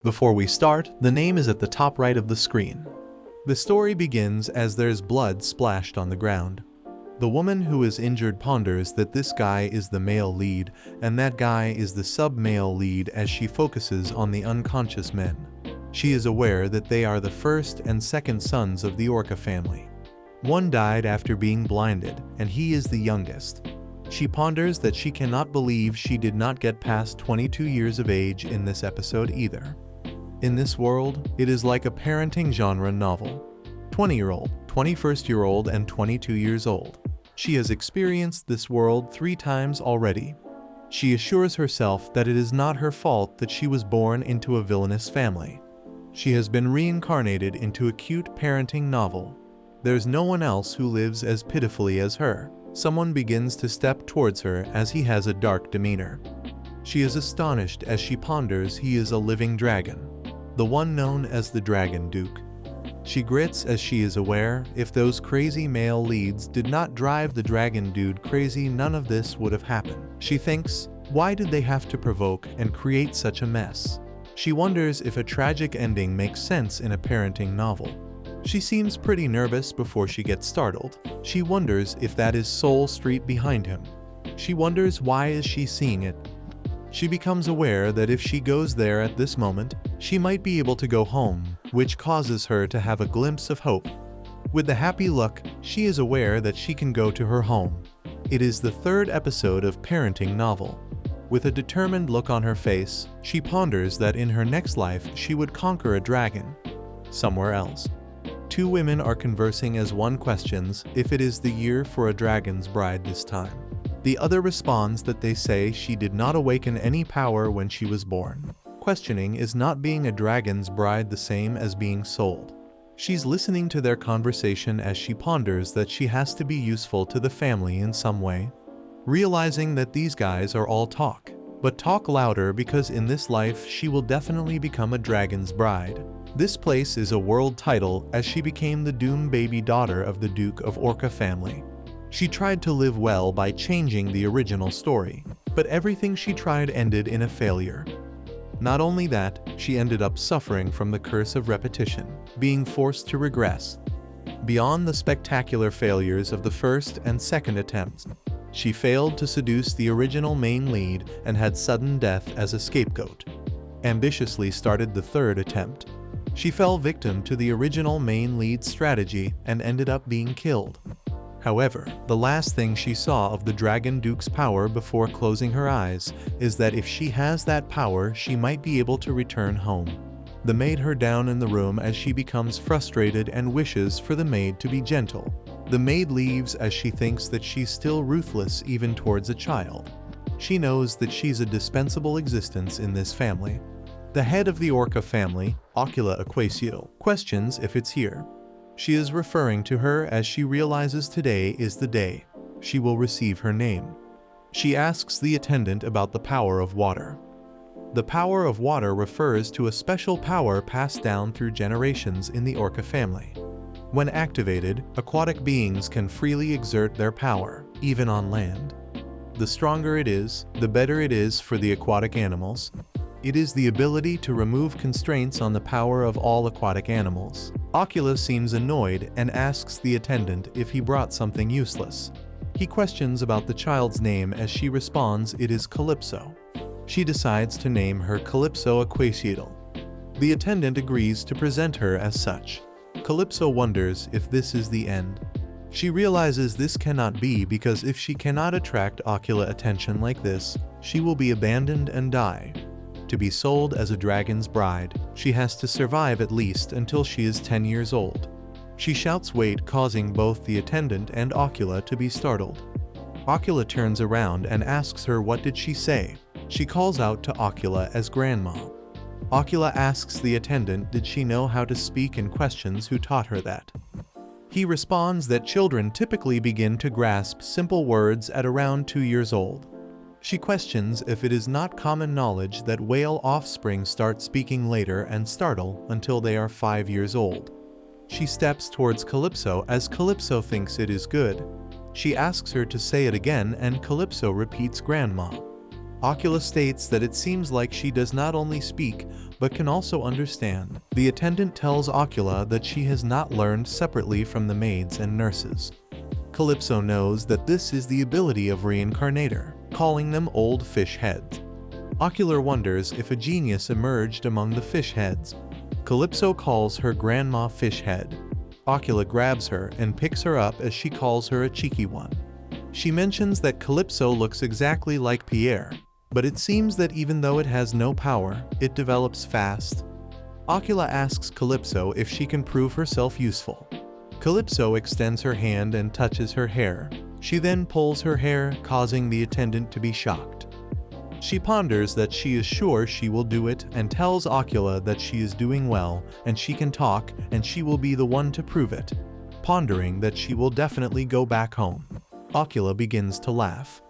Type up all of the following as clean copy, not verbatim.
Before we start, the name is at the top right of the screen. The story begins as there's blood splashed on the ground. The woman who is injured ponders that this guy is the male lead, and that guy is the sub-male lead as she focuses on the unconscious men. She is aware that they are the first and second sons of the Orca family. One died after being blinded, and he is the youngest. She ponders that she cannot believe she did not get past 22 years of age in this episode either. In this world, it is like a parenting genre novel. 20-year-old, 21st-year-old, and 22 years old. She has experienced this world 3 times already. She assures herself that it is not her fault that she was born into a villainous family. She has been reincarnated into a cute parenting novel. There's no one else who lives as pitifully as her. Someone begins to step towards her as he has a dark demeanor. She is astonished as she ponders he is a living dragon, the one known as the Dragon Duke. She grits as she is aware if those crazy male leads did not drive the dragon dude crazy, none of this would have happened. She thinks, why did they have to provoke and create such a mess? She wonders if a tragic ending makes sense in a parenting novel. She seems pretty nervous before she gets startled. She wonders if that is Soul Street behind him. She wonders why is she seeing it. She becomes aware that if she goes there at this moment, she might be able to go home, which causes her to have a glimpse of hope. With the happy look, she is aware that she can go to her home. It is the 3rd episode of Parenting Novel. With a determined look on her face, she ponders that in her next life she would conquer a dragon. Somewhere else. 2 women are conversing as one questions if it is the year for a dragon's bride this time. The other responds that they say she did not awaken any power when she was born. Questioning is not being a dragon's bride the same as being sold. She's listening to their conversation as she ponders that she has to be useful to the family in some way. Realizing that these guys are all talk, but talk louder because in this life she will definitely become a dragon's bride. This place is a world title as she became the Doom baby daughter of the Duke of Orca family. She tried to live well by changing the original story, but everything she tried ended in a failure. Not only that, she ended up suffering from the curse of repetition, being forced to regress. Beyond the spectacular failures of the first and second attempts, she failed to seduce the original main lead and had sudden death as a scapegoat. Ambitiously started the 3rd attempt. She fell victim to the original main lead strategy and ended up being killed. However, the last thing she saw of the Dragon Duke's power before closing her eyes is that if she has that power, she might be able to return home. The maid her down in the room as she becomes frustrated and wishes for the maid to be gentle. The maid leaves as she thinks that she's still ruthless even towards a child. She knows that she's a dispensable existence in this family. The head of the Orca family, Ocula Aquacial, questions if it's here. She is referring to her as she realizes today is the day she will receive her name. She asks the attendant about the power of water. The power of water refers to a special power passed down through generations in the Orca family. When activated, aquatic beings can freely exert their power, even on land. The stronger it is, the better it is for the aquatic animals. It is the ability to remove constraints on the power of all aquatic animals. Ocula seems annoyed and asks the attendant if he brought something useless. He questions about the child's name as she responds it is Calypso. She decides to name her Calypso Aquacial. The attendant agrees to present her as such. Calypso wonders if this is the end. She realizes this cannot be because if she cannot attract Ocula attention like this, she will be abandoned and die. To be sold as a dragon's bride, she has to survive at least until she is 10 years old. She shouts wait, causing both the attendant and Ocula to be startled. Ocula turns around and asks her what did she say. She calls out to Ocula as grandma. Ocula asks the attendant did she know how to speak and questions who taught her that. He responds that children typically begin to grasp simple words at around 2 years old. She questions if it is not common knowledge that whale offspring start speaking later and startle until they are 5 years old. She steps towards Calypso as Calypso thinks it is good. She asks her to say it again and Calypso repeats grandma. Ocula states that it seems like she does not only speak, but can also understand. The attendant tells Ocula that she has not learned separately from the maids and nurses. Calypso knows that this is the ability of Reincarnator, calling them old fish heads. Ocula wonders if a genius emerged among the fish heads. Calypso calls her Grandma Fish Head. Ocula grabs her and picks her up as she calls her a cheeky one. She mentions that Calypso looks exactly like Pierre, but it seems that even though it has no power, it develops fast. Ocula asks Calypso if she can prove herself useful. Calypso extends her hand and touches her hair. She then pulls her hair, causing the attendant to be shocked. She ponders that she is sure she will do it and tells Ocula that she is doing well and she can talk and she will be the one to prove it, pondering that she will definitely go back home. Ocula begins to laugh.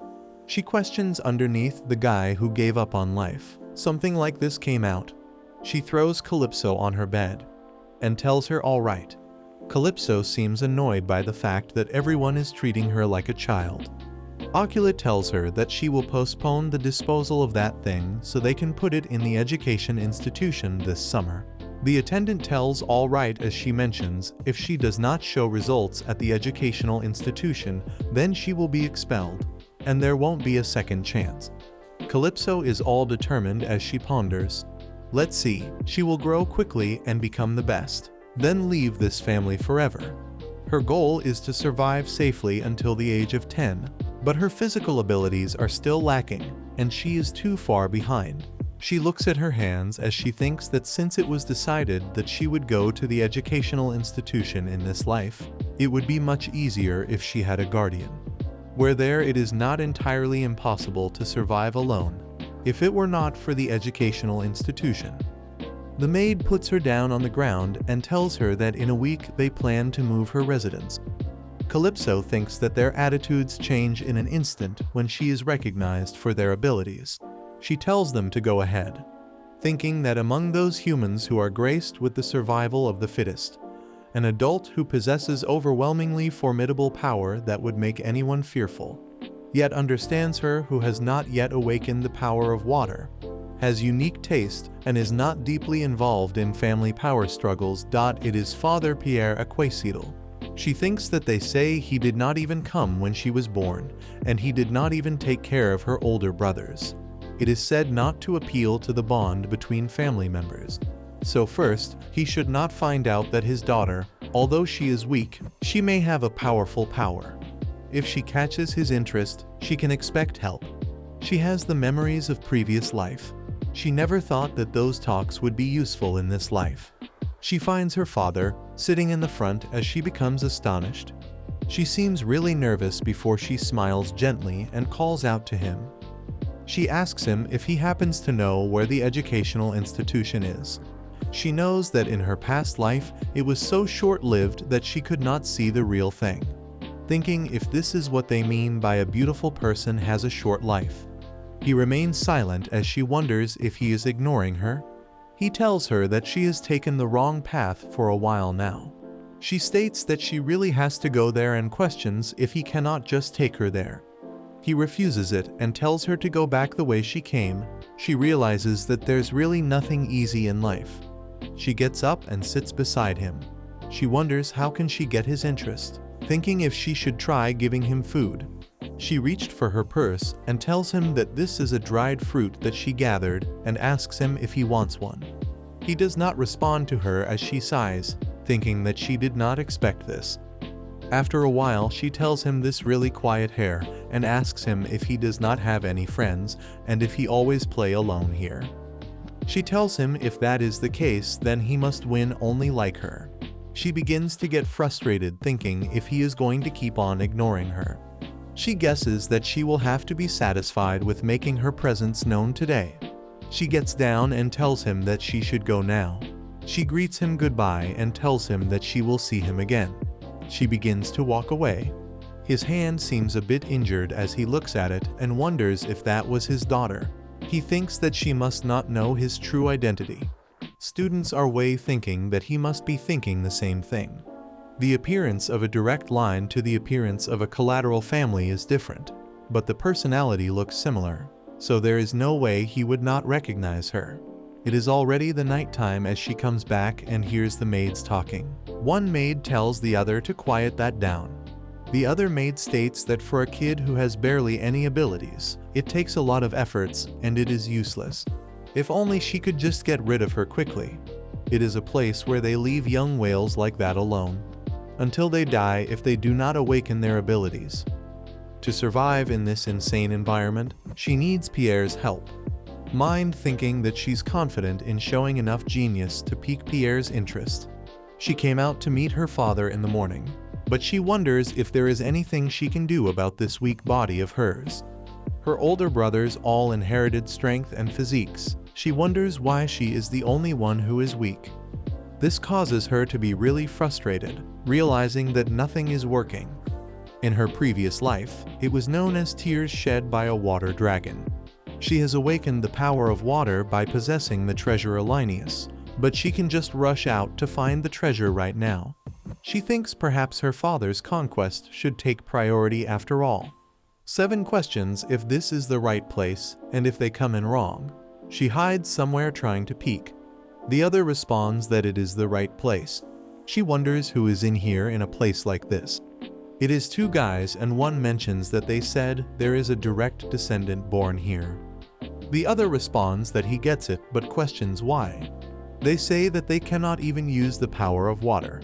She questions underneath the guy who gave up on life. Something like this came out. She throws Calypso on her bed and tells her all right. Calypso seems annoyed by the fact that everyone is treating her like a child. Ocula tells her that she will postpone the disposal of that thing so they can put it in the education institution this summer. The attendant tells all right as she mentions if she does not show results at the educational institution, then she will be expelled, and there won't be a second chance. Calypso is all determined as she ponders. Let's see, she will grow quickly and become the best, then leave this family forever. Her goal is to survive safely until the age of 10, but her physical abilities are still lacking, and she is too far behind. She looks at her hands as she thinks that since it was decided that she would go to the educational institution in this life, it would be much easier if she had a guardian. Where there it is not entirely impossible to survive alone, if it were not for the educational institution. The maid puts her down on the ground and tells her that in a week they plan to move her residence. Calypso thinks that their attitudes change in an instant when she is recognized for their abilities. She tells them to go ahead, thinking that among those humans who are graced with the survival of the fittest, an adult who possesses overwhelmingly formidable power that would make anyone fearful, yet understands her who has not yet awakened the power of water, has unique taste, and is not deeply involved in family power struggles. It is Father Pierre Aquacidal. She thinks that they say he did not even come when she was born, and he did not even take care of her older brothers. It is said not to appeal to the bond between family members. So first, he should not find out that his daughter, although she is weak, she may have a powerful power. If she catches his interest, she can expect help. She has the memories of previous life. She never thought that those talks would be useful in this life. She finds her father sitting in the front as she becomes astonished. She seems really nervous before she smiles gently and calls out to him. She asks him if he happens to know where the educational institution is. She knows that in her past life it was so short-lived that she could not see the real thing. Thinking if this is what they mean by a beautiful person has a short life. He remains silent as she wonders if he is ignoring her. He tells her that she has taken the wrong path for a while now. She states that she really has to go there and questions if he cannot just take her there. He refuses it and tells her to go back the way she came. She realizes that there's really nothing easy in life. She gets up and sits beside him. She wonders how can she get his interest, thinking if she should try giving him food. She reached for her purse and tells him that this is a dried fruit that she gathered and asks him if he wants one. He does not respond to her as she sighs, thinking that she did not expect this. After a while, she tells him this really quiet hair and asks him if he does not have any friends and if he always play alone here. She tells him if that is the case, then he must win only like her. She begins to get frustrated, thinking if he is going to keep on ignoring her. She guesses that she will have to be satisfied with making her presence known today. She gets down and tells him that she should go now. She greets him goodbye and tells him that she will see him again. She begins to walk away. His hand seems a bit injured as he looks at it and wonders if that was his daughter. He thinks that she must not know his true identity. Students are thinking that he must be thinking the same thing. The appearance of a direct line to the appearance of a collateral family is different, but the personality looks similar. so there is no way he would not recognize her. It is already the nighttime as she comes back and hears the maids talking. One maid tells the other to quiet that down. The other maid states that for a kid who has barely any abilities, it takes a lot of efforts and it is useless. If only she could just get rid of her quickly. It is a place where they leave young whales like that alone, until they die if they do not awaken their abilities. To survive in this insane environment, she needs Pierre's help. Mind thinking that she's confident in showing enough genius to pique Pierre's interest. She came out to meet her father in the morning, but she wonders if there is anything she can do about this weak body of hers. Her older brothers all inherited strength and physiques. She wonders why she is the only one who is weak. This causes her to be really frustrated, realizing that nothing is working. In her previous life, it was known as tears shed by a water dragon. She has awakened the power of water by possessing the treasure Linnaeus, but she can just rush out to find the treasure right now. She thinks perhaps her father's conquest should take priority after all. 7 questions if this is the right place and if they come in wrong. She hides somewhere trying to peek. The other responds that it is the right place. She wonders who is in here in a place like this. It is 2 guys and one mentions that they said there is a direct descendant born here. The other responds that he gets it but questions why. They say that they cannot even use the power of water.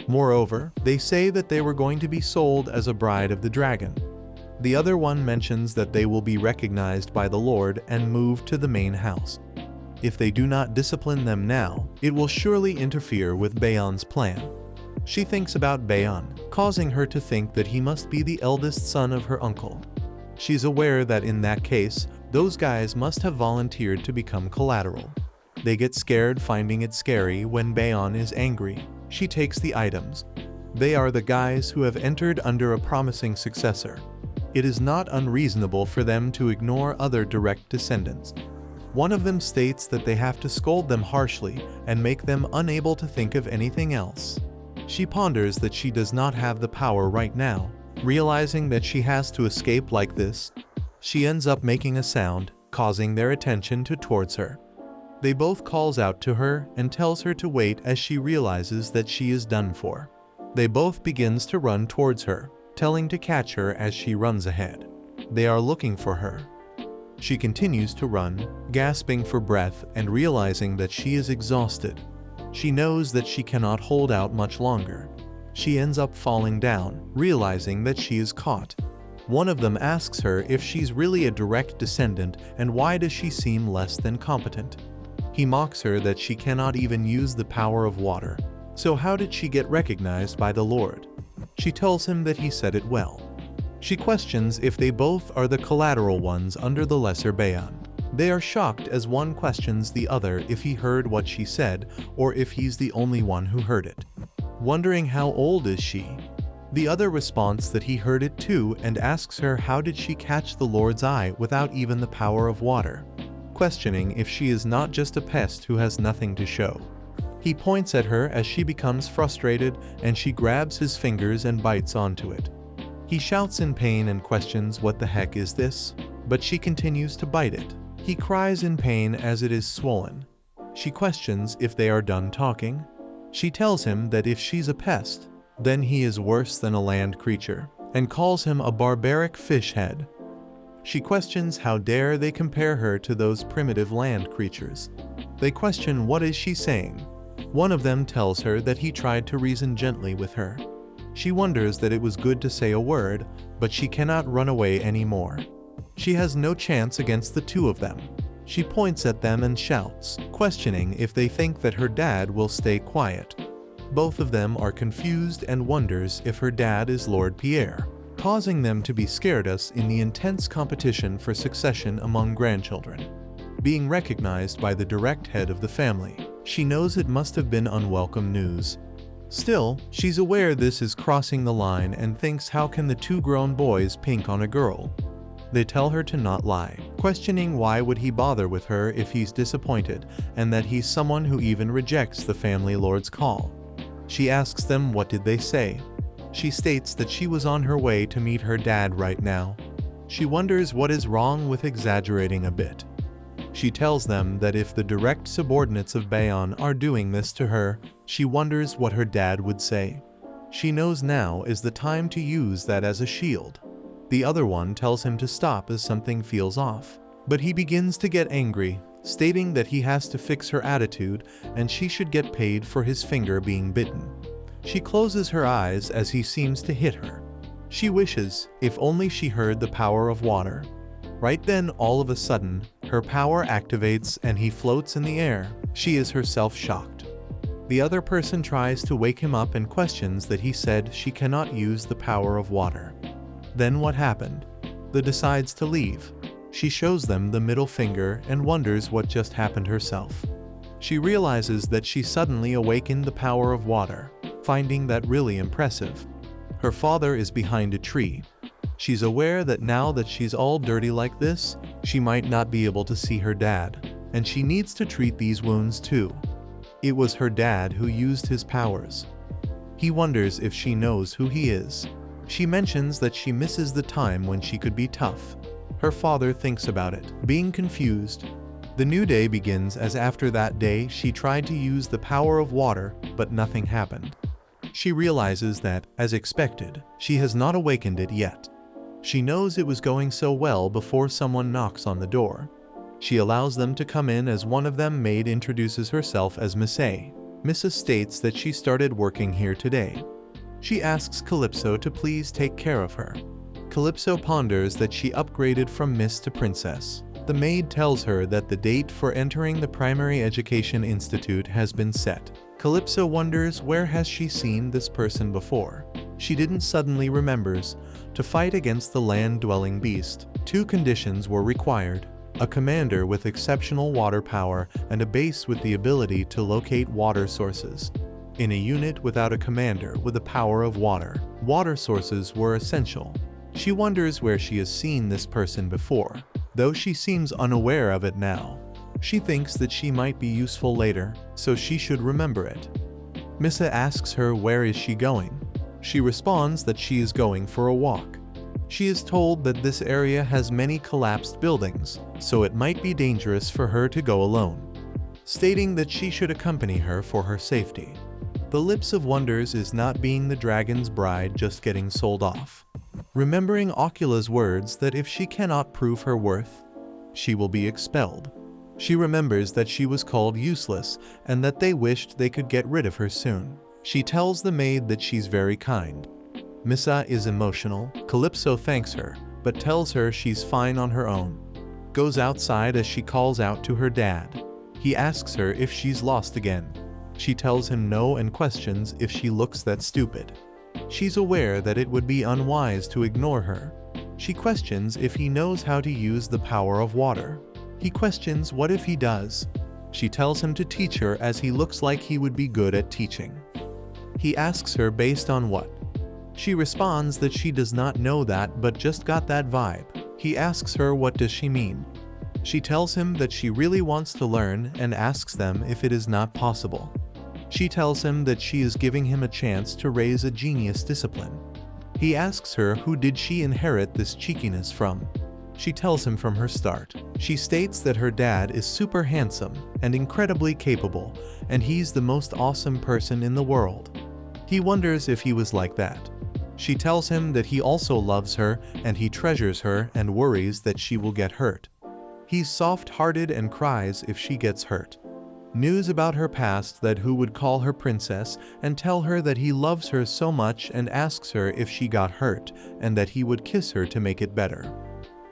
Moreover, they say that they were going to be sold as a bride of the dragon. The other one mentions that they will be recognized by the Lord and moved to the main house. If they do not discipline them now, it will surely interfere with Bayon's plan. She thinks about Bayon, causing her to think that he must be the eldest son of her uncle. She's aware that in that case, those guys must have volunteered to become collateral. They get scared finding it scary when Bayon is angry. She takes the items. They are the guys who have entered under a promising successor. It is not unreasonable for them to ignore other direct descendants. One of them states that they have to scold them harshly and make them unable to think of anything else. She ponders that she does not have the power right now, realizing that she has to escape like this. She ends up making a sound, causing their attention towards her. They both calls out to her and tells her to wait as she realizes that she is done for. They both begins to run towards her, telling to catch her as she runs ahead. They are looking for her. She continues to run, gasping for breath and realizing that she is exhausted. She knows that she cannot hold out much longer. She ends up falling down, realizing that she is caught. One of them asks her if she's really a direct descendant and why does she seem less than competent. He mocks her that she cannot even use the power of water. So how did she get recognized by the Lord? She tells him that he said it well. She questions if they both are the collateral ones under the lesser Bayon. They are shocked as one questions the other if he heard what she said or if he's the only one who heard it. Wondering how old is she? The other responds that he heard it too and asks her how did she catch the Lord's eye without even the power of water, questioning if she is not just a pest who has nothing to show. He points at her as she becomes frustrated and she grabs his fingers and bites onto it. He shouts in pain and questions what the heck is this, but she continues to bite it. He cries in pain as it is swollen. She questions if they are done talking. She tells him that if she's a pest, then he is worse than a land creature, and calls him a barbaric fish head. She questions how dare they compare her to those primitive land creatures. They question what is she saying. One of them tells her that he tried to reason gently with her. She wonders that it was good to say a word, but she cannot run away anymore. She has no chance against the 2 of them. She points at them and shouts, questioning if they think that her dad will stay quiet. Both of them are confused and wonders if her dad is Lord Pierre, causing them to be scared us in the intense competition for succession among grandchildren. Being recognized by the direct head of the family, she knows it must have been unwelcome news. Still, she's aware this is crossing the line and thinks how can the 2 grown boys pink on a girl? They tell her to not lie, questioning why would he bother with her if he's disappointed and that he's someone who even rejects the family lord's call. She asks them what did they say. She states that she was on her way to meet her dad right now. She wonders what is wrong with exaggerating a bit. She tells them that if the direct subordinates of Bayon are doing this to her, she wonders what her dad would say. She knows now is the time to use that as a shield. The other one tells him to stop as something feels off. But he begins to get angry, stating that he has to fix her attitude and she should get paid for his finger being bitten. She closes her eyes as he seems to hit her. She wishes, if only she heard the power of water. Right then, all of a sudden, her power activates and he floats in the air. She is herself shocked. The other person tries to wake him up and questions that he said she cannot use the power of water. Then what happened? The decides to leave. She shows them the middle finger and wonders what just happened herself. She realizes that she suddenly awakened the power of water, finding that really impressive. Her father is behind a tree. She's aware that now that she's all dirty like this, she might not be able to see her dad, and she needs to treat these wounds too. It was her dad who used his powers. He wonders if she knows who he is. She mentions that she misses the time when she could be tough. Her father thinks about it, being confused. The new day begins as after that day she tried to use the power of water, but nothing happened. She realizes that, as expected, she has not awakened it yet. She knows it was going so well before someone knocks on the door. She allows them to come in as one of them Mage introduces herself as Miss A. Mrs. states that she started working here today. She asks Calypso to please take care of her. Calypso ponders that she upgraded from Miss to Princess. The maid tells her that the date for entering the Primary Education Institute has been set. Calypso wonders where has she seen this person before. She didn't suddenly remembers. To fight against the land-dwelling beast, 2 conditions were required: a commander with exceptional water power and a base with the ability to locate water sources. In a unit without a commander with the power of water, water sources were essential. She wonders where she has seen this person before, though she seems unaware of it now. She thinks that she might be useful later, so she should remember it. Missa asks her where is she going. She responds that she is going for a walk. She is told that this area has many collapsed buildings, so it might be dangerous for her to go alone, stating that she should accompany her for her safety. The Lips of Wonders is not being the dragon's bride just getting sold off. Remembering Ocula's words that if she cannot prove her worth, she will be expelled. She remembers that she was called useless and that they wished they could get rid of her soon. She tells the maid that she's very kind. Missa is emotional. Calypso thanks her, but tells her she's fine on her own. Goes outside as she calls out to her dad. He asks her if she's lost again. She tells him no and questions if she looks that stupid. She's aware that it would be unwise to ignore her. She questions if he knows how to use the power of water. He questions what if he does. She tells him to teach her as he looks like he would be good at teaching. He asks her based on what. She responds that she does not know that but just got that vibe. He asks her what does she mean. She tells him that she really wants to learn and asks them if it is not possible. She tells him that she is giving him a chance to raise a genius discipline. He asks her who did she inherit this cheekiness from. She tells him from her start. She states that her dad is super handsome and incredibly capable, and he's the most awesome person in the world. He wonders if he was like that. She tells him that he also loves her and he treasures her and worries that she will get hurt. He's soft-hearted and cries if she gets hurt. News about her past that who would call her princess and tell her that he loves her so much and asks her if she got hurt and that he would kiss her to make it better.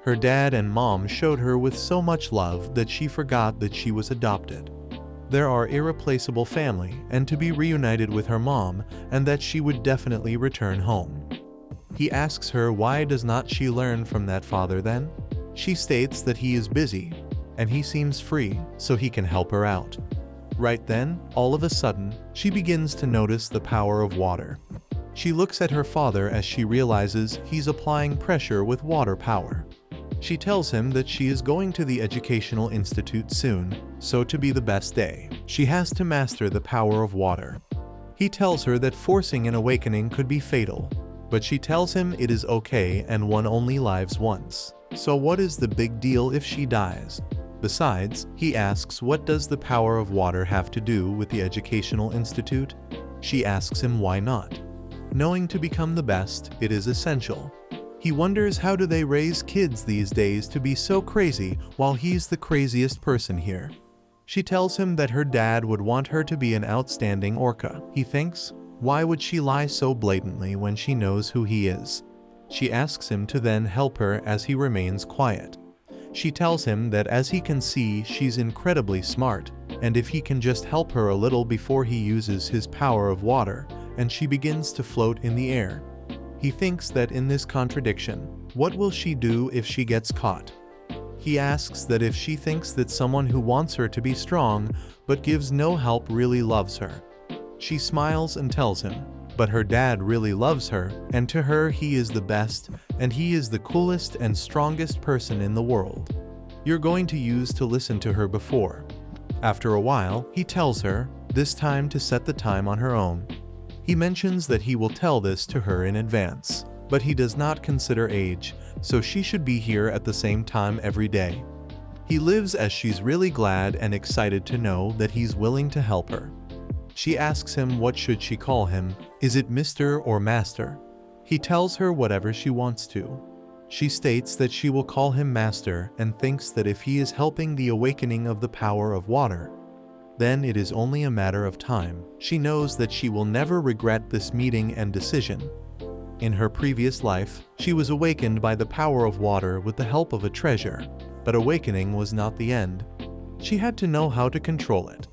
Her dad and mom showed her with so much love that she forgot that she was adopted. There are irreplaceable family and to be reunited with her mom and that she would definitely return home. He asks her why does not she learn from that father then? She states that he is busy and he seems free so he can help her out. Right then, all of a sudden, she begins to notice the power of water. She looks at her father as she realizes he's applying pressure with water power. She tells him that she is going to the Educational Institute soon, so to be the best day, she has to master the power of water. He tells her that forcing an awakening could be fatal, but she tells him it is okay and one only lives once. So what is the big deal if she dies? Besides, he asks, what does the power of water have to do with the educational institute? She asks him why not. Knowing to become the best, it is essential. He wonders how do they raise kids these days to be so crazy while he's the craziest person here. She tells him that her dad would want her to be an outstanding orca. He thinks, why would she lie so blatantly when she knows who he is? She asks him to then help her as he remains quiet. She tells him that as he can see, she's incredibly smart, and if he can just help her a little before he uses his power of water, and she begins to float in the air. He thinks that in this contradiction, what will she do if she gets caught? He asks that if she thinks that someone who wants her to be strong but gives no help really loves her. She smiles and tells him, but her dad really loves her, and to her he is the best, and he is the coolest and strongest person in the world. You're going to use to listen to her before. After a while, he tells her, this time to set the time on her own. He mentions that he will tell this to her in advance, but he does not consider age, so she should be here at the same time every day. He lives as she's really glad and excited to know that he's willing to help her. She asks him what should she call him, is it Mr. or Master? He tells her whatever she wants to. She states that she will call him Master and thinks that if he is helping the awakening of the power of water, then it is only a matter of time. She knows that she will never regret this meeting and decision. In her previous life, she was awakened by the power of water with the help of a treasure, but awakening was not the end. She had to know how to control it.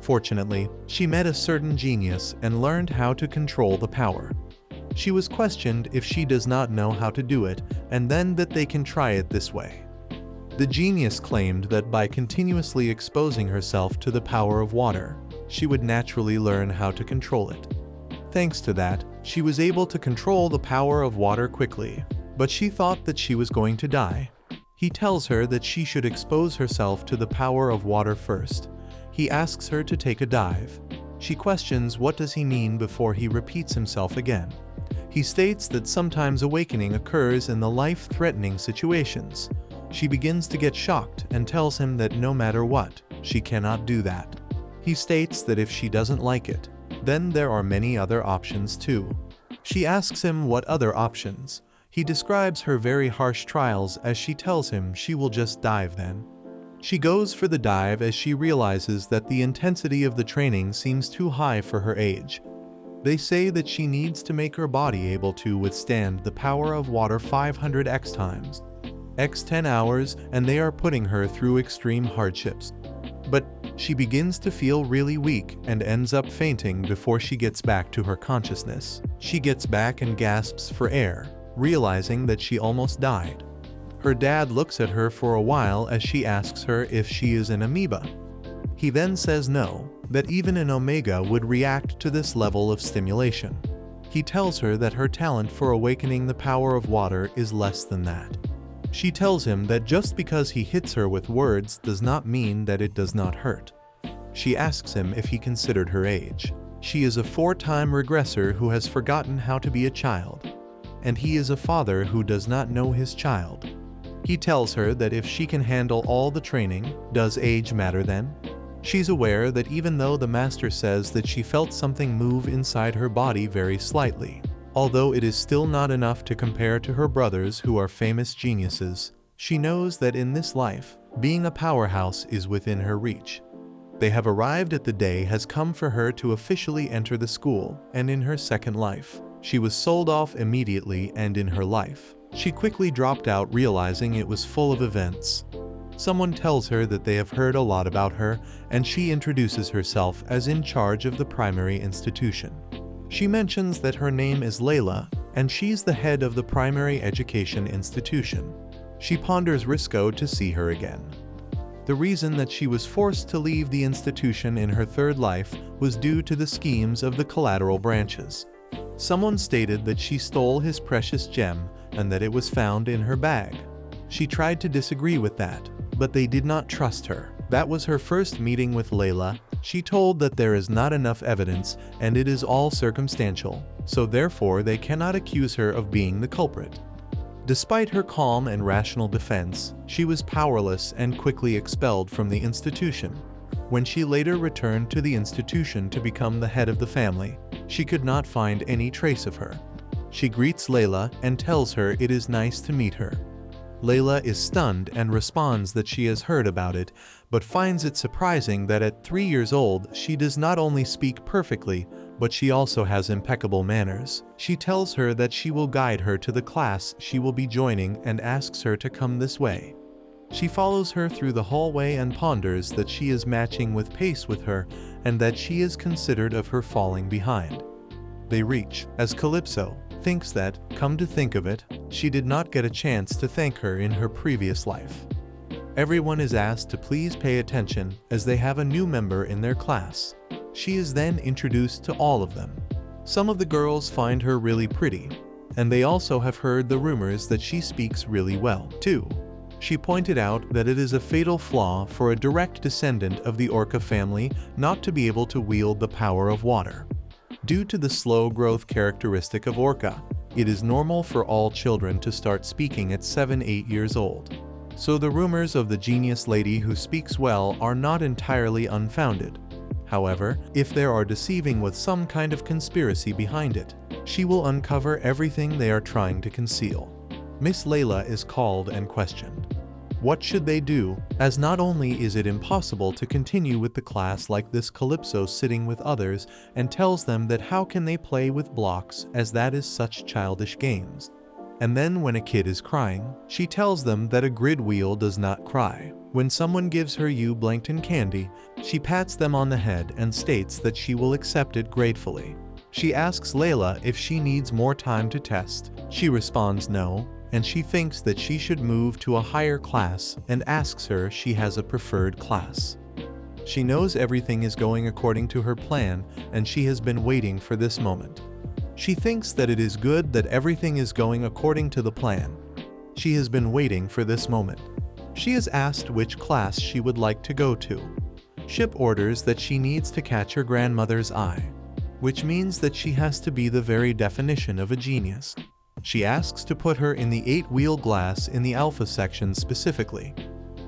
Fortunately, she met a certain genius and learned how to control the power. She was questioned if she does not know how to do it, and then that they can try it this way. The genius claimed that by continuously exposing herself to the power of water, she would naturally learn how to control it. Thanks to that, she was able to control the power of water quickly, but she thought that she was going to die. He tells her that she should expose herself to the power of water first. He asks her to take a dive. She questions what does he mean before he repeats himself again. He states that sometimes awakening occurs in the life-threatening situations. She begins to get shocked and tells him that no matter what, she cannot do that. He states that if she doesn't like it, then there are many other options too. She asks him what other options. He describes her very harsh trials as she tells him she will just dive then. She goes for the dive as she realizes that the intensity of the training seems too high for her age. They say that she needs to make her body able to withstand the power of water 500x times, x 10 hours, and they are putting her through extreme hardships. But she begins to feel really weak and ends up fainting before she gets back to her consciousness. She gets back and gasps for air, realizing that she almost died. Her dad looks at her for a while as she asks her if she is an amoeba. He then says no, that even an omega would react to this level of stimulation. He tells her that her talent for awakening the power of water is less than that. She tells him that just because he hits her with words does not mean that it does not hurt. She asks him if he considered her age. She is a 4-time regressor who has forgotten how to be a child, and he is a father who does not know his child. He tells her that if she can handle all the training, does age matter then? She's aware that even though the master says that she felt something move inside her body very slightly, although it is still not enough to compare to her brothers who are famous geniuses, she knows that in this life, being a powerhouse is within her reach. They have arrived at the day has come for her to officially enter the school, and in her second life, she was sold off immediately, and in her life, she quickly dropped out realizing it was full of events. Someone tells her that they have heard a lot about her, and she introduces herself as in charge of the primary institution. She mentions that her name is Layla, and she's the head of the primary education institution. She ponders Risco to see her again. The reason that she was forced to leave the institution in her third life was due to the schemes of the collateral branches. Someone stated that she stole his precious gem and that it was found in her bag. She tried to disagree with that, but they did not trust her. That was her first meeting with Layla. She told that there is not enough evidence and it is all circumstantial, so therefore they cannot accuse her of being the culprit. Despite her calm and rational defense, she was powerless and quickly expelled from the institution. When she later returned to the institution to become the head of the family, she could not find any trace of her. She greets Layla and tells her it is nice to meet her. Layla is stunned and responds that she has heard about it, but finds it surprising that at 3 years old she does not only speak perfectly, but she also has impeccable manners. She tells her that she will guide her to the class she will be joining and asks her to come this way. She follows her through the hallway and ponders that she is matching with pace with her and that she is considered of her falling behind. They reach, as Calypso thinks that, come to think of it, she did not get a chance to thank her in her previous life. Everyone is asked to please pay attention as they have a new member in their class. She is then introduced to all of them. Some of the girls find her really pretty, and they also have heard the rumors that she speaks really well, too. She pointed out that it is a fatal flaw for a direct descendant of the Orca family not to be able to wield the power of water. Due to the slow growth characteristic of Orca, it is normal for all children to start speaking at 7-8 years old. So the rumors of the genius lady who speaks well are not entirely unfounded. However, if there are deceiving with some kind of conspiracy behind it, she will uncover everything they are trying to conceal. Miss Layla is called and questioned. What should they do, as not only is it impossible to continue with the class like this, Calypso sitting with others and tells them that how can they play with blocks as that is such childish games. And then when a kid is crying, she tells them that a grid wheel does not cry. When someone gives her Blankton candy, she pats them on the head and states that she will accept it gratefully. She asks Layla if she needs more time to test. She responds no, and she thinks that she should move to a higher class and asks her if she has a preferred class. She knows everything is going according to her plan and she has been waiting for this moment. She thinks that it is good that everything is going according to the plan. She has been waiting for this moment. She is asked which class she would like to go to. Ship orders that she needs to catch her grandmother's eye, which means that she has to be the very definition of a genius. She asks to put her in the 8-wheel class in the Alpha section specifically.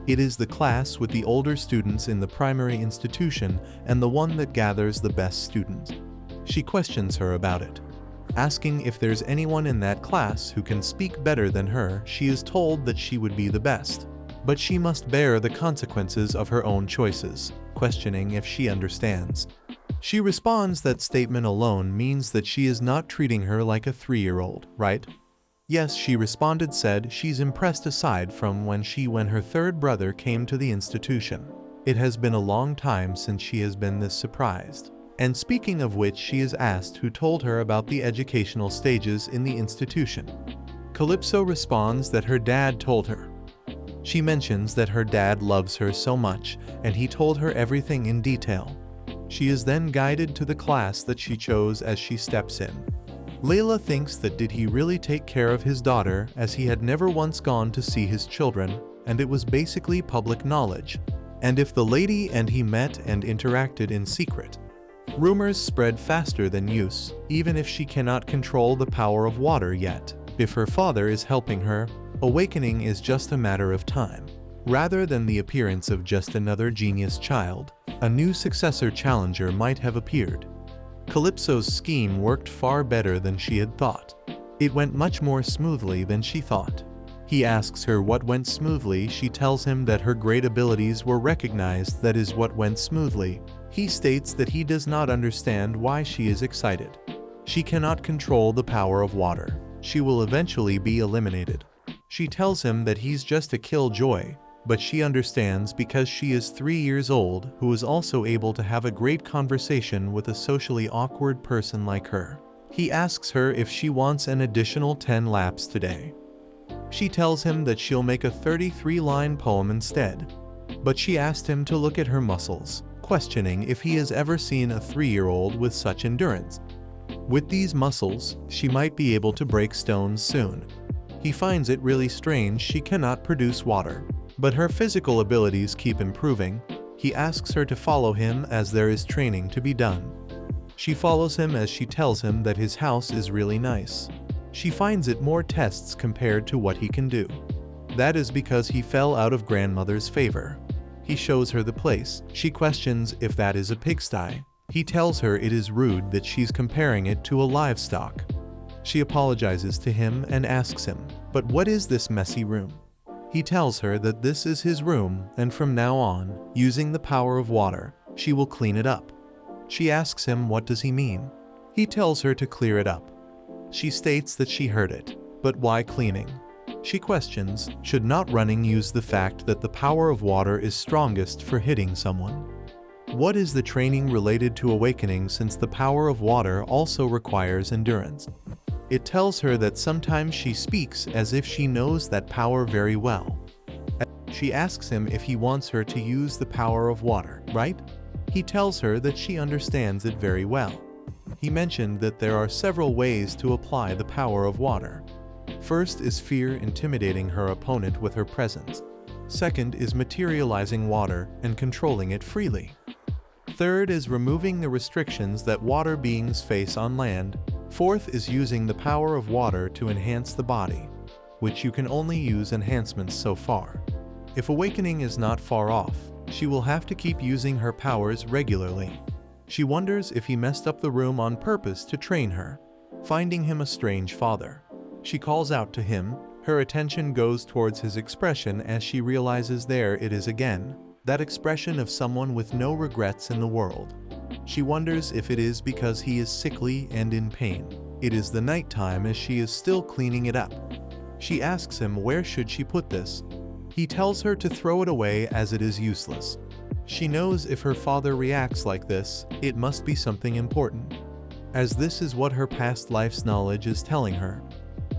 It is the class with the older students in the primary institution and the one that gathers the best students. She questions her about it. Asking if there's anyone in that class who can speak better than her, she is told that she would be the best, but she must bear the consequences of her own choices, questioning if she understands. She responds that statement alone means that she is not treating her like a 3-year-old, right? Yes, she responded, said she's impressed aside from when her third brother came to the institution. It has been a long time since she has been this surprised. And speaking of which, she is asked who told her about the educational stages in the institution. Calypso responds that her dad told her. She mentions that her dad loves her so much and he told her everything in detail. She is then guided to the class that she chose as she steps in. Layla thinks that did he really take care of his daughter, as he had never once gone to see his children, and it was basically public knowledge. And if the lady and he met and interacted in secret. Rumors spread faster than use, even if she cannot control the power of water yet. If her father is helping her, awakening is just a matter of time. Rather than the appearance of just another genius child, a new successor challenger might have appeared. Calypso's scheme worked far better than she had thought. It went much more smoothly than she thought. He asks her what went smoothly. She tells him that her great abilities were recognized. That is what went smoothly. He states that he does not understand why she is excited. She cannot control the power of water. She will eventually be eliminated. She tells him that he's just a killjoy, but she understands because she is 3 years old, who is also able to have a great conversation with a socially awkward person like her. He asks her if she wants an additional 10 laps today. She tells him that she'll make a 33-line poem instead, but she asked him to look at her muscles, questioning if he has ever seen a 3-year-old with such endurance. With these muscles, she might be able to break stones soon. He finds it really strange she cannot produce water, but her physical abilities keep improving. He asks her to follow him as there is training to be done. She follows him as she tells him that his house is really nice. She finds it more tests compared to what he can do. That is because he fell out of grandmother's favor. He shows her the place. She questions if that is a pigsty. He tells her it is rude that she's comparing it to a livestock. She apologizes to him and asks him, "But what is this messy room?" He tells her that this is his room, and from now on, using the power of water, she will clean it up. She asks him what does he mean. He tells her to clear it up. She states that she heard it, but why cleaning? She questions, should not running use the fact that the power of water is strongest for hitting someone? What is the training related to awakening, since the power of water also requires endurance? It tells her that sometimes she speaks as if she knows that power very well. She asks him if he wants her to use the power of water, right? He tells her that she understands it very well. He mentioned that there are several ways to apply the power of water. First is fear, intimidating her opponent with her presence. Second is materializing water and controlling it freely. Third is removing the restrictions that water beings face on land. Fourth is using the power of water to enhance the body, which you can only use enhancements so far. If awakening is not far off, she will have to keep using her powers regularly. She wonders if he messed up the room on purpose to train her, finding him a strange father. She calls out to him. Her attention goes towards his expression as she realizes there it is again, that expression of someone with no regrets in the world. She wonders if it is because he is sickly and in pain. It is the nighttime as she is still cleaning it up. She asks him where should she put this. He tells her to throw it away as it is useless. She knows if her father reacts like this, it must be something important, as this is what her past life's knowledge is telling her.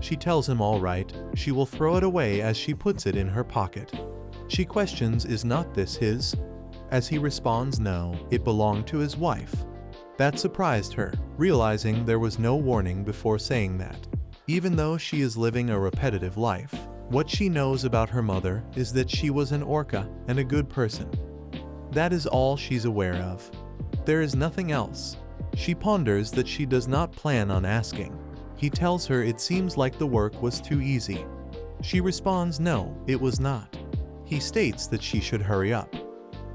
She tells him all right, she will throw it away as she puts it in her pocket. She questions, is not this his? As he responds no, it belonged to his wife. That surprised her, realizing there was no warning before saying that. Even though she is living a repetitive life, what she knows about her mother is that she was an orca and a good person. That is all she's aware of. There is nothing else. She ponders that she does not plan on asking. He tells her it seems like the work was too easy. She responds no, it was not. He states that she should hurry up,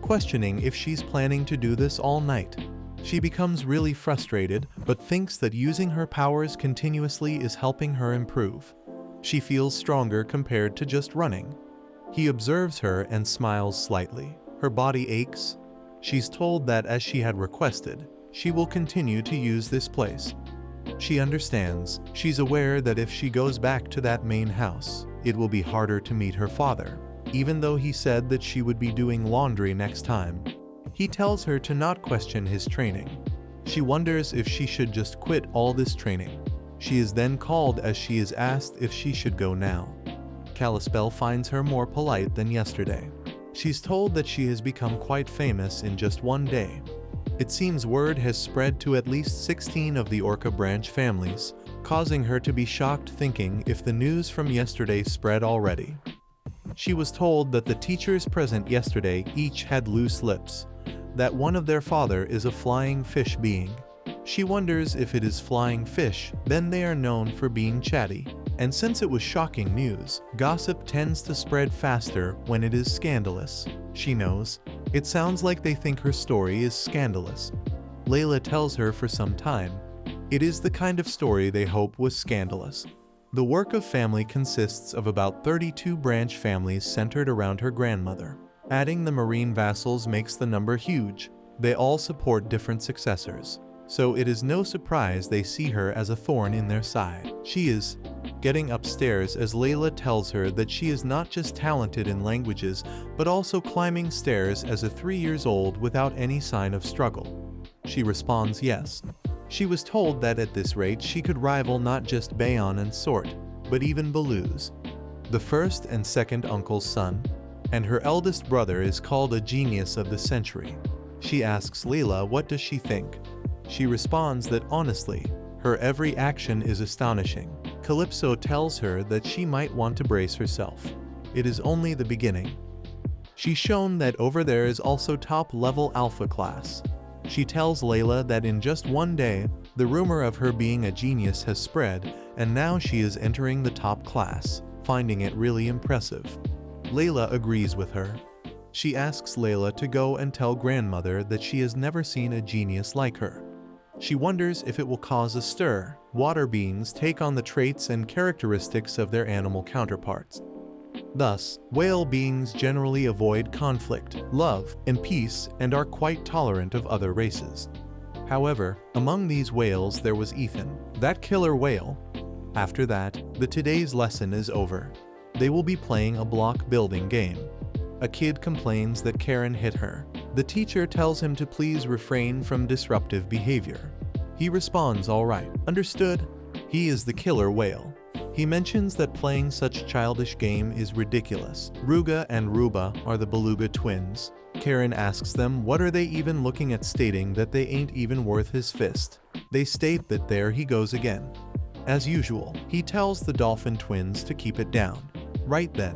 questioning if she's planning to do this all night. She becomes really frustrated, but thinks that using her powers continuously is helping her improve. She feels stronger compared to just running. He observes her and smiles slightly. Her body aches. She's told that as she had requested, she will continue to use this place. She understands. She's aware that if she goes back to that main house, it will be harder to meet her father, even though he said that she would be doing laundry next time. He tells her to not question his training. She wonders if she should just quit all this training. She is then called as she is asked if she should go now. Kalispell finds her more polite than yesterday. She's told that she has become quite famous in just one day. It seems word has spread to at least 16 of the Orca branch families, causing her to be shocked, thinking if the news from yesterday spread already. She was told that the teachers present yesterday each had loose lips, that one of their father is a flying fish being. She wonders if it is flying fish, then they are known for being chatty. And since it was shocking news, gossip tends to spread faster when it is scandalous. She knows. It sounds like they think her story is scandalous. Layla tells her for some time. It is the kind of story they hope was scandalous. The work of family consists of about 32 branch families centered around her grandmother. Adding the marine vassals makes the number huge. They all support different successors, so it is no surprise they see her as a thorn in their side. She is getting upstairs as Layla tells her that she is not just talented in languages, but also climbing stairs as a 3 years old without any sign of struggle. She responds yes. She was told that at this rate she could rival not just Bayon and Sort, but even Baluz, the first and second uncle's son, and her eldest brother is called a genius of the century. She asks Layla what does she think. She responds that honestly, her every action is astonishing. Calypso tells her that she might want to brace herself. It is only the beginning. She's shown that over there is also top-level alpha class. She tells Layla that in just one day, the rumor of her being a genius has spread, and now she is entering the top class, finding it really impressive. Layla agrees with her. She asks Layla to go and tell grandmother that she has never seen a genius like her. She wonders if it will cause a stir. Water beings take on the traits and characteristics of their animal counterparts. Thus, whale beings generally avoid conflict, love, and peace and are quite tolerant of other races. However, among these whales there was Ethan, that killer whale. After that, today's lesson is over. They will be playing a block building game. A kid complains that Karen hit her. The teacher tells him to please refrain from disruptive behavior. He responds, "All right, understood." He is the killer whale. He mentions that playing such childish game is ridiculous. Ruga and Ruba are the beluga twins. Karen asks them what are they even looking at, stating that they ain't even worth his fist. They state that there he goes again. As usual, he tells the dolphin twins to keep it down. Right then,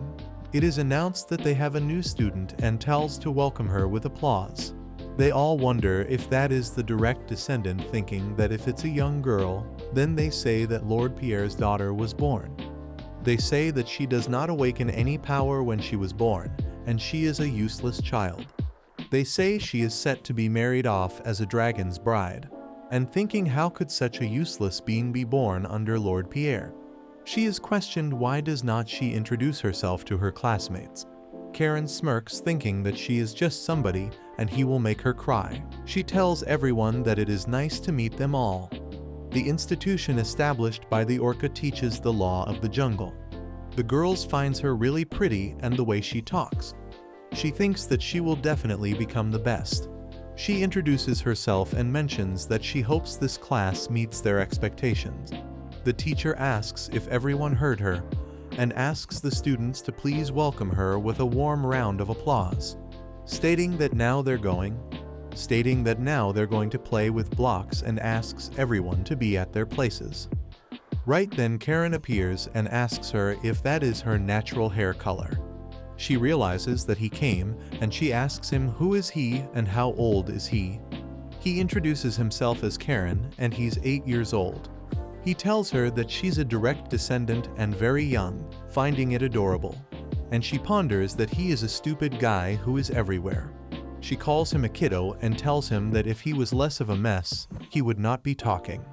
it is announced that they have a new student and tells to welcome her with applause. They all wonder if that is the direct descendant, thinking that if it's a young girl, then they say that Lord Pierre's daughter was born. They say that she does not awaken any power when she was born, and she is a useless child. They say she is set to be married off as a dragon's bride, and thinking how could such a useless being be born under Lord Pierre. She is questioned why does not she introduce herself to her classmates. Karen smirks, thinking that she is just somebody and he will make her cry. She tells everyone that it is nice to meet them all. The institution established by the orca teaches the law of the jungle. The girls finds her really pretty and the way she talks. She thinks that she will definitely become the best. She introduces herself and mentions that she hopes this class meets their expectations. The teacher asks if everyone heard her, and asks the students to please welcome her with a warm round of applause, stating that now they're going to play with blocks, and asks everyone to be at their places. Right then Karen appears and asks her if that is her natural hair color. She realizes that he came, and she asks him who is he and how old is he. He introduces himself as Karen, and he's 8 years old. He tells her that she's a direct descendant and very young, finding it adorable. And she ponders that he is a stupid guy who is everywhere. She calls him a kiddo and tells him that if he was less of a mess, he would not be talking.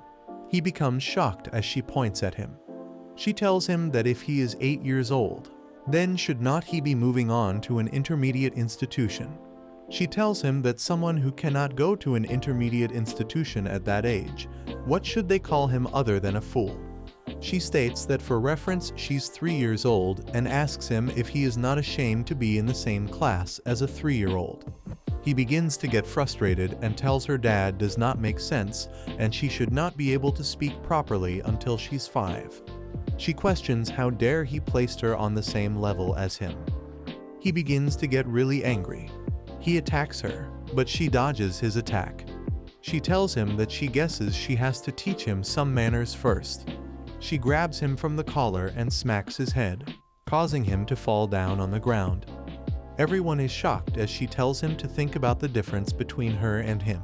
He becomes shocked as she points at him. She tells him that if he is 8 years old, then should not he be moving on to an intermediate institution? She tells him that someone who cannot go to an intermediate institution at that age, what should they call him other than a fool? She states that for reference she's 3 years old and asks him if he is not ashamed to be in the same class as a 3-year-old. He begins to get frustrated and tells her dad does not make sense and she should not be able to speak properly until she's 5. She questions how dare he placed her on the same level as him. He begins to get really angry. He attacks her, but she dodges his attack. She tells him that she guesses she has to teach him some manners first. She grabs him from the collar and smacks his head, causing him to fall down on the ground. Everyone is shocked as she tells him to think about the difference between her and him.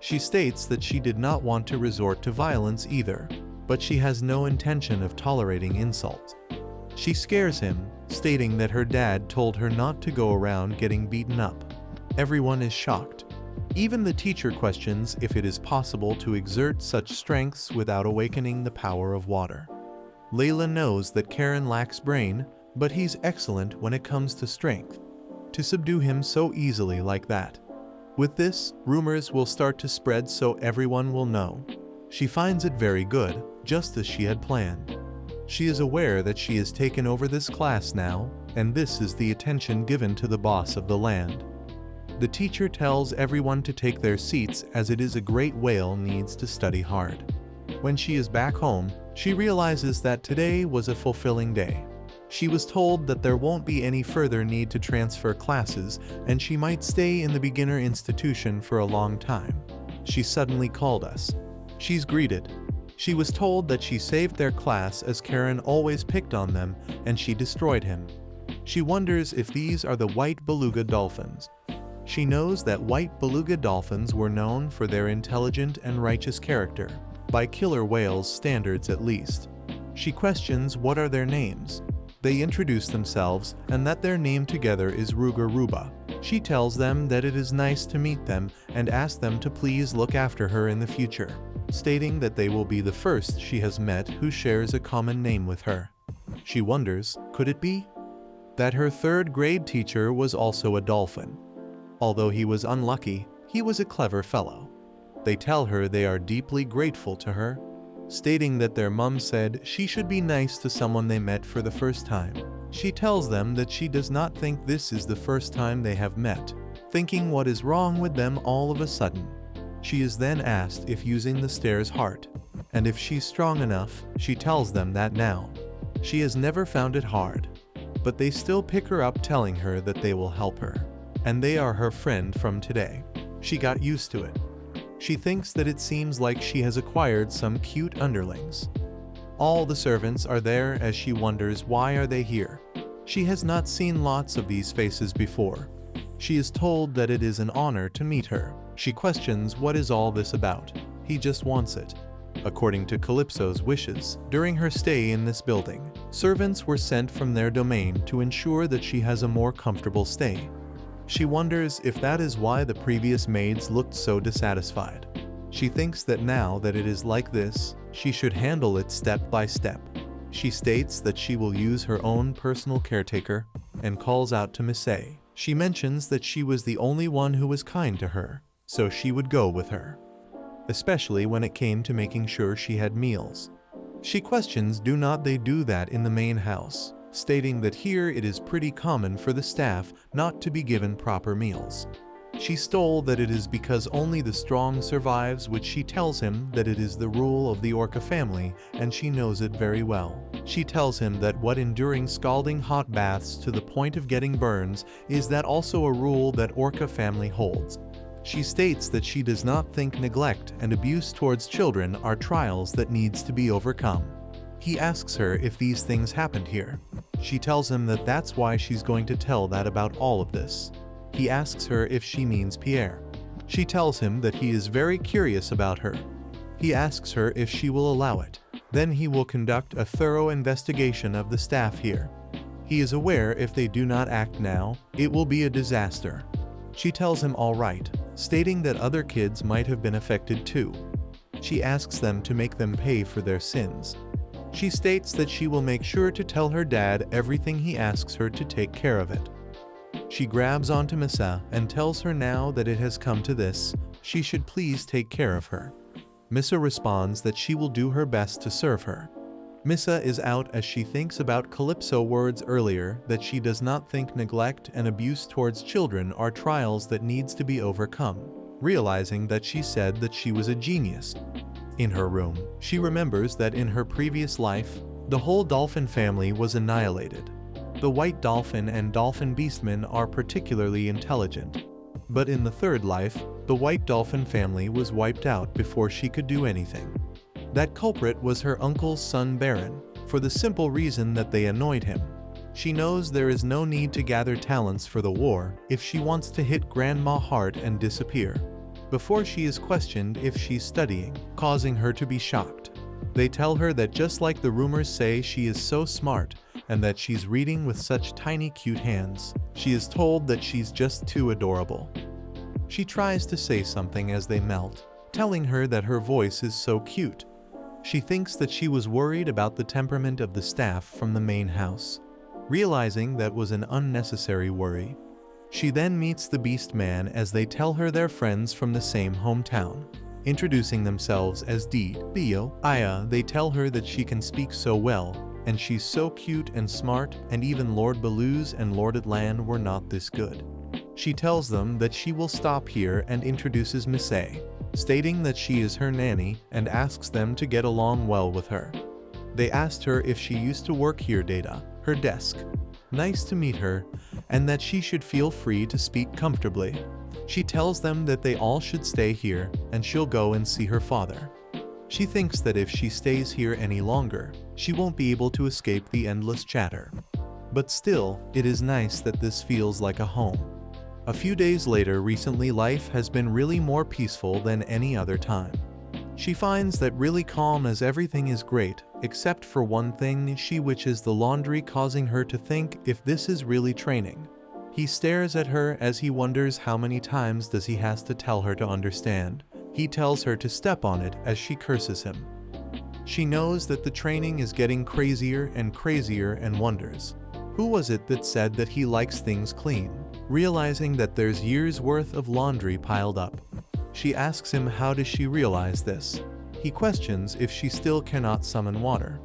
She states that she did not want to resort to violence either, but she has no intention of tolerating insult. She scares him, stating that her dad told her not to go around getting beaten up. Everyone is shocked. Even the teacher questions if it is possible to exert such strengths without awakening the power of water. Layla knows that Karen lacks brain, but he's excellent when it comes to strength. To subdue him so easily like that. With this, rumors will start to spread so everyone will know. She finds it very good, just as she had planned. She is aware that she has taken over this class now, and this is the attention given to the boss of the land. The teacher tells everyone to take their seats as it is a great whale needs to study hard. When she is back home, she realizes that today was a fulfilling day. She was told that there won't be any further need to transfer classes and she might stay in the beginner institution for a long time. She suddenly called us. She's greeted. She was told that she saved their class as Karen always picked on them and she destroyed him. She wonders if these are the white beluga dolphins. She knows that white beluga dolphins were known for their intelligent and righteous character, by killer whales' standards at least. She questions what are their names. They introduce themselves and that their name together is Ruga Ruba. She tells them that it is nice to meet them and asks them to please look after her in the future, stating that they will be the first she has met who shares a common name with her. She wonders, could it be that her third-grade teacher was also a dolphin? Although he was unlucky, he was a clever fellow. They tell her they are deeply grateful to her, stating that their mum said she should be nice to someone they met for the first time. She tells them that she does not think this is the first time they have met, thinking what is wrong with them all of a sudden. She is then asked if using the stairs hard, and if she's strong enough. She tells them that now. She has never found it hard, but they still pick her up, telling her that they will help her, and they are her friend from today. She got used to it. She thinks that it seems like she has acquired some cute underlings. All the servants are there as she wonders why are they here. She has not seen lots of these faces before. She is told that it is an honor to meet her. She questions what is all this about. He just wants it. According to Calypso's wishes, during her stay in this building, servants were sent from their domain to ensure that she has a more comfortable stay. She wonders if that is why the previous maids looked so dissatisfied. She thinks that now that it is like this, she should handle it step by step. She states that she will use her own personal caretaker and calls out to Miss A. She mentions that she was the only one who was kind to her, so she would go with her, especially when it came to making sure she had meals. She questions do not they do that in the main house, stating that here it is pretty common for the staff not to be given proper meals. She's told that it is because only the strong survives, which she tells him that it is the rule of the Orca family and she knows it very well. She tells him that what enduring scalding hot baths to the point of getting burns is that also a rule that Orca family holds. She states that she does not think neglect and abuse towards children are trials that needs to be overcome. He asks her if these things happened here. She tells him that that's why she's going to tell that about all of this. He asks her if she means Pierre. She tells him that he is very curious about her. He asks her if she will allow it. Then he will conduct a thorough investigation of the staff here. He is aware if they do not act now, it will be a disaster. She tells him all right, stating that other kids might have been affected too. She asks them to make them pay for their sins. She states that she will make sure to tell her dad everything he asks her to take care of it. She grabs onto Missa and tells her now that it has come to this, she should please take care of her. Missa responds that she will do her best to serve her. Missa is out as she thinks about Calypso's words earlier that she does not think neglect and abuse towards children are trials that needs to be overcome, realizing that she said that she was a genius. In her room, she remembers that in her previous life, the whole dolphin family was annihilated. The white dolphin and dolphin beastmen are particularly intelligent. But in the third life, the white dolphin family was wiped out before she could do anything. That culprit was her uncle's son Baron, for the simple reason that they annoyed him. She knows there is no need to gather talents for the war if she wants to hit Grandma hard and disappear. Before she is questioned if she's studying, causing her to be shocked. They tell her that just like the rumors say, she is so smart and that she's reading with such tiny cute hands. She is told that she's just too adorable. She tries to say something as they melt, telling her that her voice is so cute. She thinks that she was worried about the temperament of the staff from the main house, realizing that was an unnecessary worry. She then meets the Beast Man as they tell her they're friends from the same hometown. Introducing themselves as Dee, Theo, Aya, they tell her that she can speak so well, and she's so cute and smart, and even Lord Baloo's and Lord Atlan were not this good. She tells them that she will stop here and introduces Miss A, stating that she is her nanny and asks them to get along well with her. They asked her if she used to work here, Data, her desk. Nice to meet her, and that she should feel free to speak comfortably. She tells them that they all should stay here and she'll go and see her father. She thinks that if she stays here any longer, she won't be able to escape the endless chatter. But still, it is nice that this feels like a home. A few days later, recently life has been really more peaceful than any other time. She finds that really calm as everything is great, except for one thing, which is the laundry, causing her to think if this is really training. He stares at her as he wonders how many times does he has to tell her to understand. He tells her to step on it as she curses him. She knows that the training is getting crazier and wonders, who was it that said that he likes things clean? Realizing that there's years worth of laundry piled up. She asks him how does she realize this. He questions if she still cannot summon water.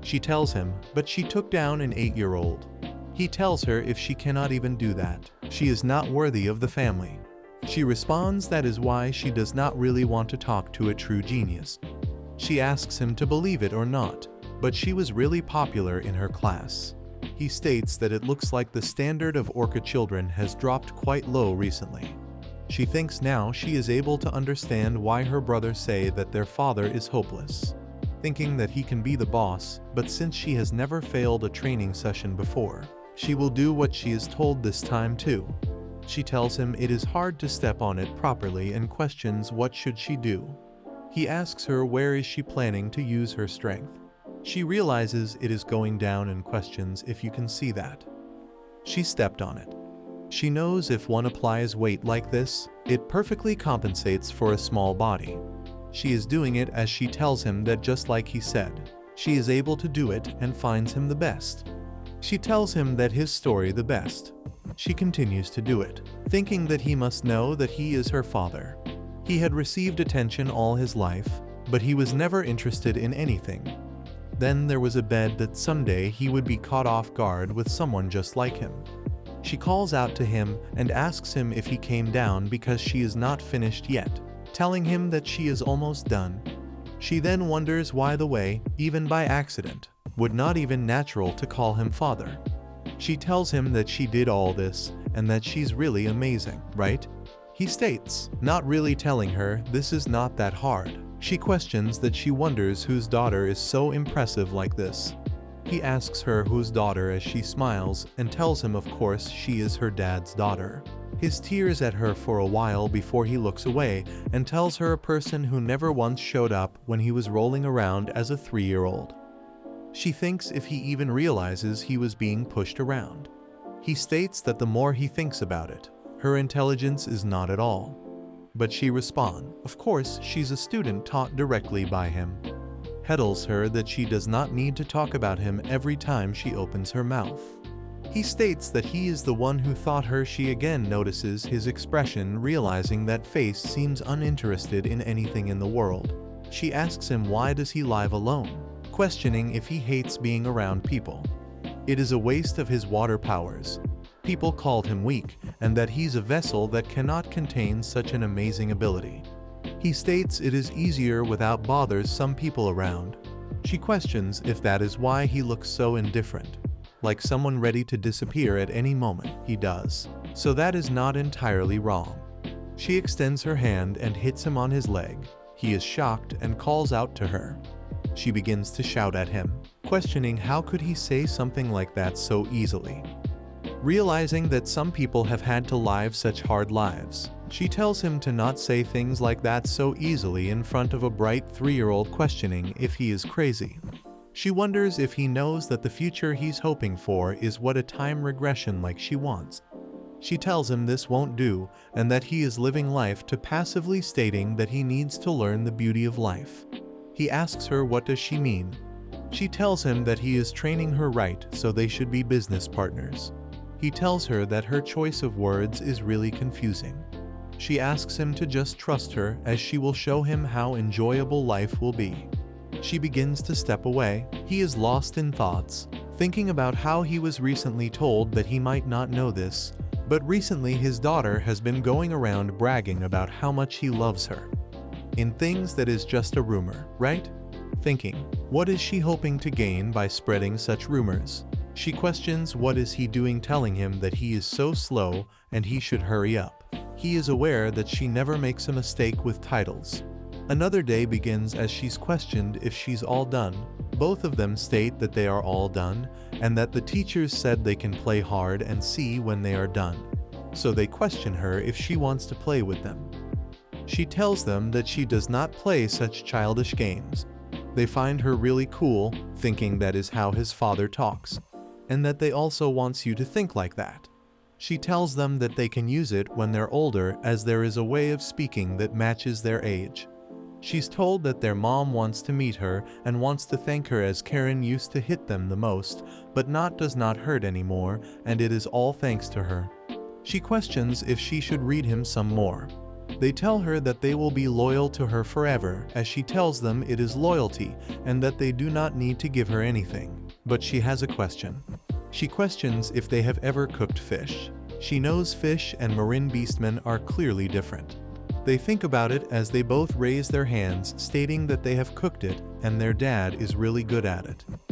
She tells him, but she took down an 8-year-old. He tells her if she cannot even do that, she is not worthy of the family. She responds that is why she does not really want to talk to a true genius. She asks him to believe it or not, but she was really popular in her class. He states that it looks like the standard of Orca children has dropped quite low recently. She thinks now she is able to understand why her brothers say that their father is hopeless, thinking that he can be the boss, but since she has never failed a training session before, she will do what she is told this time too. She tells him it is hard to step on it properly and questions what should she do. He asks her where is she planning to use her strength. She realizes it is going down and questions if you can see that. She stepped on it. She knows if one applies weight like this, it perfectly compensates for a small body. She is doing it as she tells him that just like he said, she is able to do it and finds him the best. She tells him that his story the best. She continues to do it, thinking that he must know that he is her father. He had received attention all his life, but he was never interested in anything. Then there was a bed that someday he would be caught off guard with someone just like him. She calls out to him and asks him if he came down because she is not finished yet, telling him that she is almost done. She then wonders why the way, even by accident, would not even natural to call him father. She tells him that she did all this and that she's really amazing, right? He states, not really telling her this is not that hard. She questions that she wonders whose daughter is so impressive like this. He asks her whose daughter as she smiles and tells him of course she is her dad's daughter. His tears at her for a while before he looks away and tells her a person who never once showed up when he was rolling around as a 3-year-old. She thinks if he even realizes he was being pushed around. He states that the more he thinks about it, her intelligence is not at all. But she responds, of course she's a student taught directly by him. Heddles her that she does not need to talk about him every time she opens her mouth. He states that he is the one who thought her. She again notices his expression, realizing that face seems uninterested in anything in the world. She asks him why does he live alone, questioning if he hates being around people. It is a waste of his water powers. People called him weak, and that he's a vessel that cannot contain such an amazing ability. He states it is easier without bothers some people around. She questions if that is why he looks so indifferent, like someone ready to disappear at any moment. He does. So that is not entirely wrong. She extends her hand and hits him on his leg. He is shocked and calls out to her. She begins to shout at him, questioning how could he say something like that so easily. Realizing that some people have had to live such hard lives, she tells him to not say things like that so easily in front of a bright 3-year-old, questioning if he is crazy. She wonders if he knows that the future he's hoping for is what a time regression like she wants. She tells him this won't do and that he is living life to passively, stating that he needs to learn the beauty of life. He asks her what does she mean. She tells him that he is training her right so they should be business partners. He tells her that her choice of words is really confusing. She asks him to just trust her as she will show him how enjoyable life will be. She begins to step away. He is lost in thoughts, thinking about how he was recently told that he might not know this, but recently his daughter has been going around bragging about how much he loves her. In things that is just a rumor, right? Thinking, what is she hoping to gain by spreading such rumors? She questions what is he doing, telling him that he is so slow and he should hurry up. He is aware that she never makes a mistake with titles. Another day begins as she's questioned if she's all done. Both of them state that they are all done, and that the teachers said they can play hard and see when they are done. So they question her if she wants to play with them. She tells them that she does not play such childish games. They find her really cool, thinking that is how his father talks, and that they also wants you to think like that. She tells them that they can use it when they're older, as there is a way of speaking that matches their age. She's told that their mom wants to meet her and wants to thank her, as Karen used to hit them the most, but does not hurt anymore, and it is all thanks to her. She questions if she should read him some more. They tell her that they will be loyal to her forever, as she tells them it is loyalty and that they do not need to give her anything. But she has a question. She questions if they have ever cooked fish. She knows fish and marine beastmen are clearly different. They think about it as they both raise their hands, stating that they have cooked it and their dad is really good at it.